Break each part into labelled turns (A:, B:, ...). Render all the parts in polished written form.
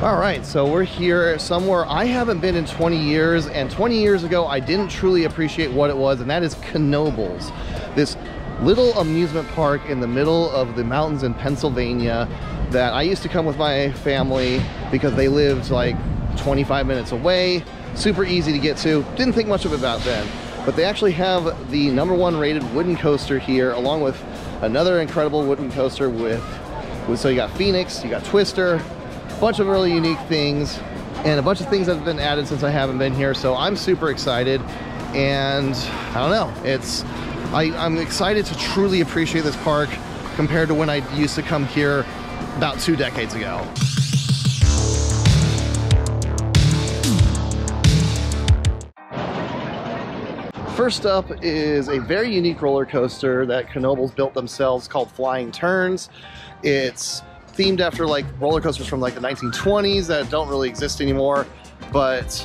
A: All right, so we're here somewhere I haven't been in 20 years, and 20 years ago I didn't truly appreciate what it was, and that is Knoebels. This little amusement park in the middle of the mountains in Pennsylvania that I used to come with my family because they lived like 25 minutes away, super easy to get to. Didn't think much of it back then, but they actually have the #1 rated wooden coaster here, along with another incredible wooden coaster so you got Phoenix, you got Twister, a bunch of really unique things, and a bunch of things that have been added since I haven't been here. So I'm super excited, and I don't know, I'm excited to truly appreciate this park compared to when I used to come here about 2 decades ago. First up is a very unique roller coaster that Knoebels built themselves called Flying Turns. It's themed after like roller coasters from like the 1920s that don't really exist anymore, but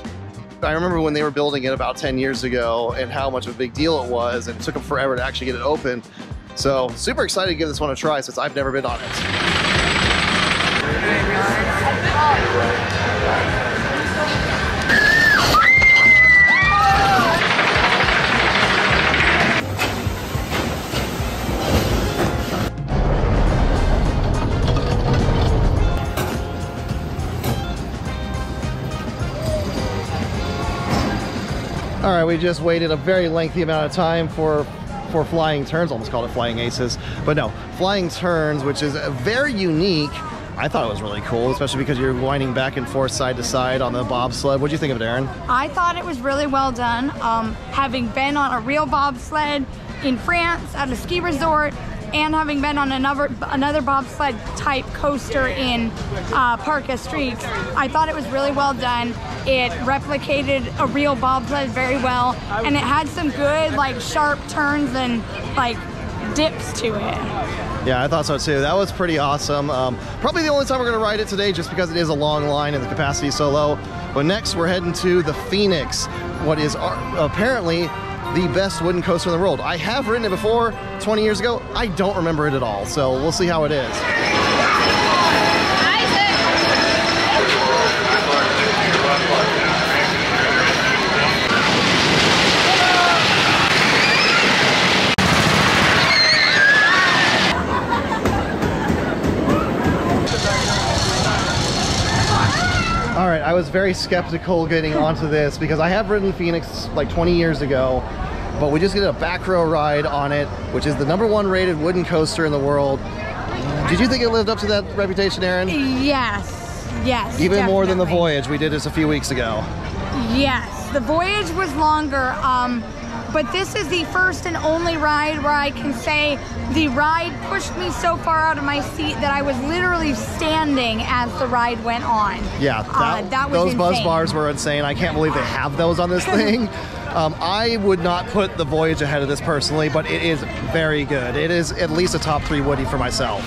A: I remember when they were building it about 10 years ago and how much of a big deal it was, and it took them forever to actually get it open. So super excited to give this one a try since I've never been on it. All right, we just waited a very lengthy amount of time for Flying Turns. Almost called it Flying Aces, but no, Flying Turns, which is very unique. I thought it was really cool, especially because you're winding back and forth side to side on the bobsled. What'd you think of it, Erin?
B: I thought it was really well done. Having been on a real bobsled in France at a ski resort, and having been on another bobsled type coaster in Parc Astrid, I thought it was really well done. It replicated a real bobsled very well, and it had some good like sharp turns and like dips to it.
A: Yeah, I thought so too. That was pretty awesome. Probably the only time we're gonna ride it today, just because it is a long line and the capacity is so low. But next we're heading to the Phoenix, what is apparently the best wooden coaster in the world. I have ridden it before 20 years ago. I don't remember it at all, so we'll see how it is. All right, I was very skeptical getting onto this because I have ridden Phoenix like 20 years ago, but we just did a back row ride on it, which is the #1 rated wooden coaster in the world. Did you think it lived up to that reputation, Erin?
B: Yes, yes.
A: Even
B: definitely.
A: more than the Voyage. We did this a few weeks ago.
B: Yes, the Voyage was longer, but this is the first and only ride where I can say the ride pushed me so far out of my seat that I was literally standing as the ride went on.
A: Yeah,
B: that was
A: those
B: insane.
A: buzz bars were insane. I can't believe they have those on this thing. I would not put the Voyage ahead of this personally, but it is very good. It is at least a top 3 Woody for myself.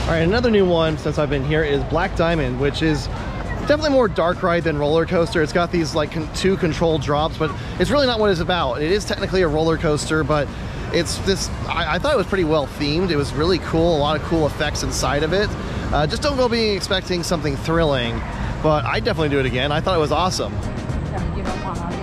A: All right, another new one since I've been here is Black Diamond, which is definitely more dark ride than roller coaster. It's got these like 2 controlled drops, but it's really not what it's about. It is technically a roller coaster, but it's this, I thought it was pretty well themed. It was really cool, a lot of cool effects inside of it. Just don't go being expecting something thrilling, but I'd definitely do it again. I thought it was awesome.
B: You don't want to.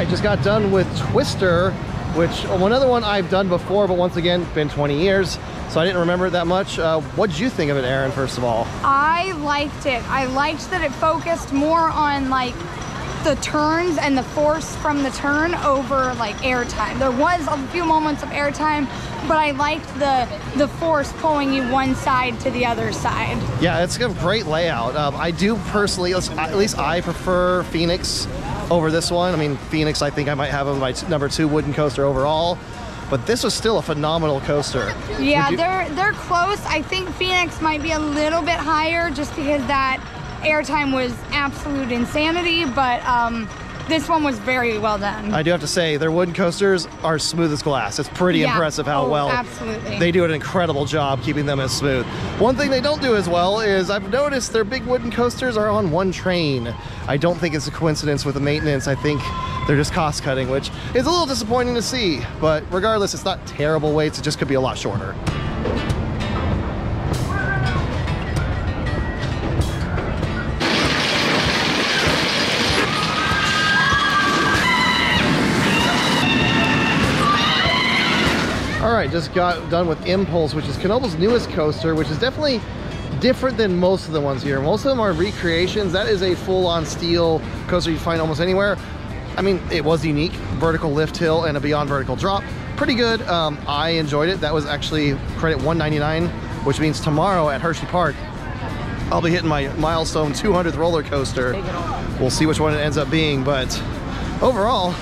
A: Just got done with Twister, which another one I've done before, but once again, been 20 years, so I didn't remember it that much. What did you think of it, Erin, first of all?
B: I liked it. I liked that it focused more on like the turns and the force from the turn over like airtime. There was a few moments of airtime, but I liked the force pulling you one side to the other side.
A: Yeah, it's a great layout. I do personally, at least I prefer Phoenix over this one. I mean, Phoenix, I think I might have my #2 wooden coaster overall, but this was still a phenomenal coaster.
B: Yeah, they're close. I think Phoenix might be a little bit higher just because that airtime was absolute insanity, but this one was very well done.
A: I do have to say, their wooden coasters are smooth as glass. It's pretty impressive how well
B: absolutely.
A: They do an incredible job keeping them as smooth. One thing they don't do as well is I've noticed their big wooden coasters are on one train. I don't think it's a coincidence with the maintenance. I think they're just cost cutting, which is a little disappointing to see. But regardless, it's not terrible weights. It just could be a lot shorter. All right, just got done with Impulse, which is Knoebels' newest coaster, which is definitely different than most of the ones here. Most of them are recreations. That is a full-on steel coaster you find almost anywhere. I mean, it was unique. Vertical lift hill and a beyond vertical drop. Pretty good. I enjoyed it. That was actually credit $199, which means tomorrow at Hershey Park, I'll be hitting my milestone 200th roller coaster. We'll see which one it ends up being, but overall,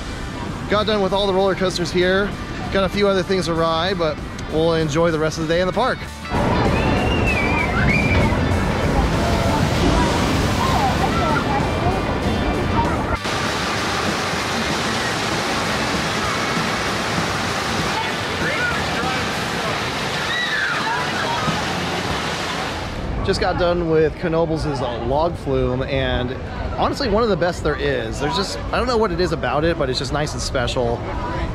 A: got done with all the roller coasters here. Got a few other things to ride, but we'll enjoy the rest of the day in the park. Just got done with Knoebels' log flume, and honestly one of the best there is. There's just, I don't know what it is about it, but it's just nice and special.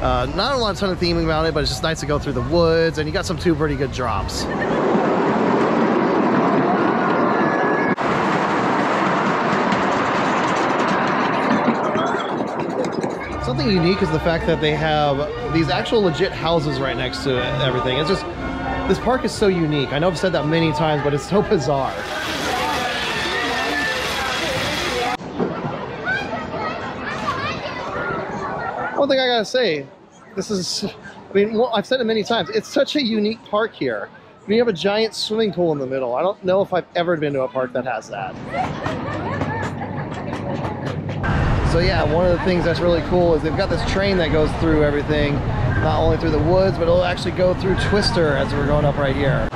A: Not a ton of theming about it, but it's just nice to go through the woods, and you got two pretty good drops. Something unique is the fact that they have these actual legit houses right next to everything. It's just, this park is so unique. I know I've said that many times, but it's so bizarre. One thing I gotta say, this is, I mean, well, I've said it many times, it's such a unique park here. I mean, you have a giant swimming pool in the middle. I don't know if I've ever been to a park that has that. So yeah, one of the things that's really cool is they've got this train that goes through everything, not only through the woods, but it'll actually go through Twister as we're going up right here.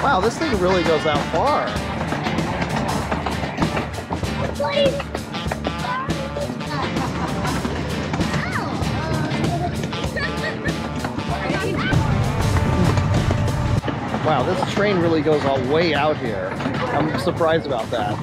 A: Wow, this thing really goes out far. Wow, this train really goes all way out here. I'm surprised about that.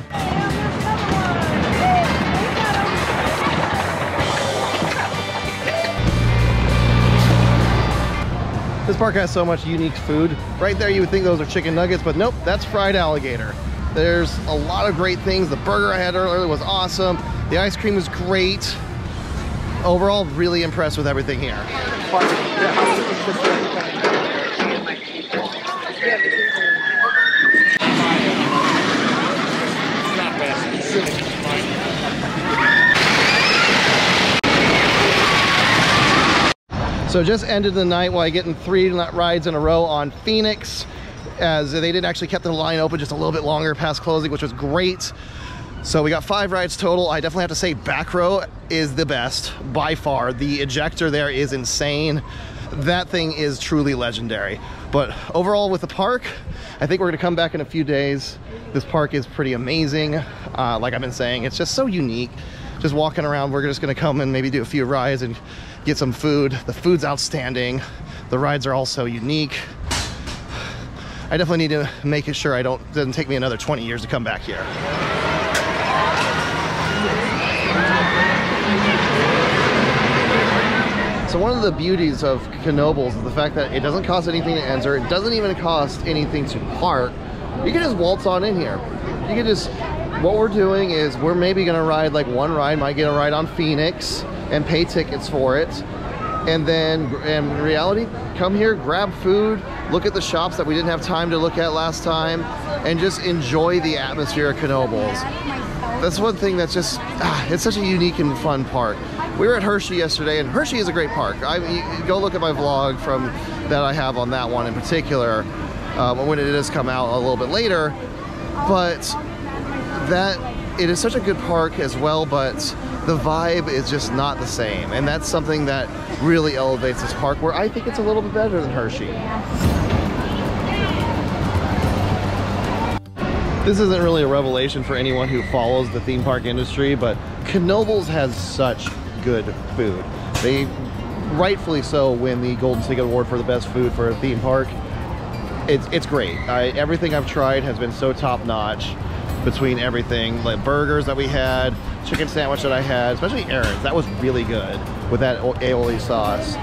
A: This park has so much unique food. Right there you would think those are chicken nuggets, but nope, that's fried alligator. There's a lot of great things. The burger I had earlier was awesome. The ice cream was great. Overall, really impressed with everything here. So just ended the night while getting 3 rides in a row on Phoenix, as they did actually kept the line open just a little bit longer past closing, which was great. So we got 5 rides total. I definitely have to say back row is the best by far. The ejector there is insane. That thing is truly legendary. But overall with the park, I think we're gonna come back in a few days. This park is pretty amazing. Like I've been saying, it's just so unique. Just walking around, we're just gonna come and maybe do a few rides and get some food. The food's outstanding. The rides are also unique. I definitely need to make sure it doesn't take me another 20 years to come back here. So one of the beauties of Knoebels is the fact that it doesn't cost anything to enter. It doesn't even cost anything to park. You can just waltz on in here. You can just, what we're doing is we're maybe gonna ride like one ride, might get a ride on Phoenix and pay tickets for it. And then in reality, come here, grab food, look at the shops that we didn't have time to look at last time, and just enjoy the atmosphere of Knoebels. That's one thing that's just, it's such a unique and fun park. We were at Hershey yesterday, and Hershey is a great park. You go look at my vlog that I have on that one in particular, when it does come out a little bit later. But it is such a good park as well, but the vibe is just not the same. And that's something that really elevates this park, where I think it's a little bit better than Hershey. This isn't really a revelation for anyone who follows the theme park industry, but Knoebels has such good food. They rightfully so win the Golden Ticket Award for the best food for a theme park. It's great. Everything I've tried has been so top-notch, between everything, like burgers that we had, chicken sandwich that I had, especially Erin's, that was really good with that aioli sauce.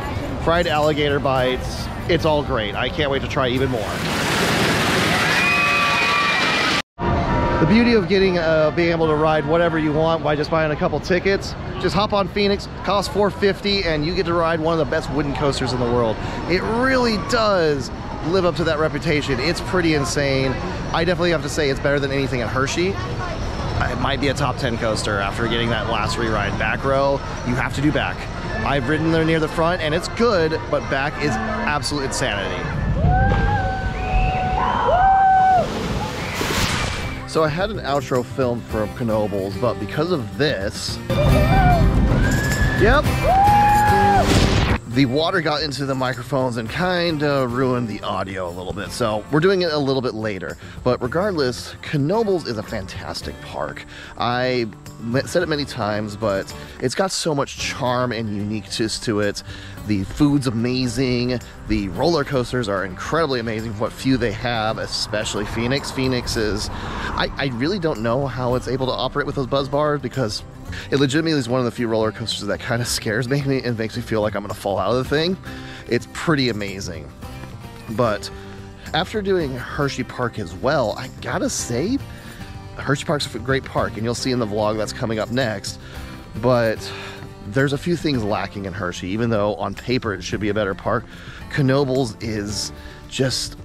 A: Fried alligator bites, it's all great. I can't wait to try even more. The beauty of getting being able to ride whatever you want by just buying a couple tickets, just hop on Phoenix, costs $4.50, and you get to ride one of the best wooden coasters in the world. It really does live up to that reputation. It's pretty insane. I definitely have to say it's better than anything at Hershey. It might be a top 10 coaster after getting that last re-ride. Back row, you have to do back. I've ridden there near the front and it's good, but back is absolute insanity. So I had an outro filmed from Knoebels, but because of this, the water got into the microphones and kind of ruined the audio a little bit. So we're doing it a little bit later. But regardless, Knoebels is a fantastic park. I said it many times, but it's got so much charm and uniqueness to it. The food's amazing. The roller coasters are incredibly amazing for what few they have, especially Phoenix. Phoenix is, I really don't know how it's able to operate with those buzz bars, because it legitimately is one of the few roller coasters that kind of scares me and makes me feel like I'm gonna fall out of the thing. It's pretty amazing. But after doing Hershey Park as well, I gotta say, Hershey Park's a great park, and you'll see in the vlog that's coming up next, but there's a few things lacking in Hershey. Even though on paper it should be a better park, Knoebels is just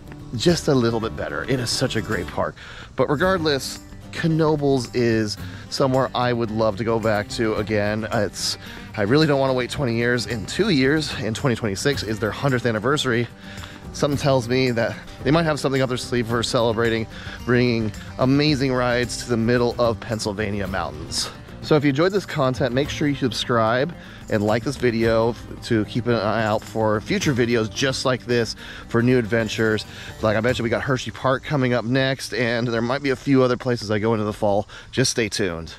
A: a little bit better. It is such a great park. But regardless, Knoebels is somewhere I would love to go back to again. I really don't want to wait 20 years. In 2 years, in 2026, is their 100th anniversary. Something tells me that they might have something up their sleeve for celebrating, bringing amazing rides to the middle of Pennsylvania mountains. So if you enjoyed this content, make sure you subscribe and like this video to keep an eye out for future videos just like this for new adventures. Like I mentioned, we got Hershey Park coming up next, and there might be a few other places I go into the fall. Just stay tuned.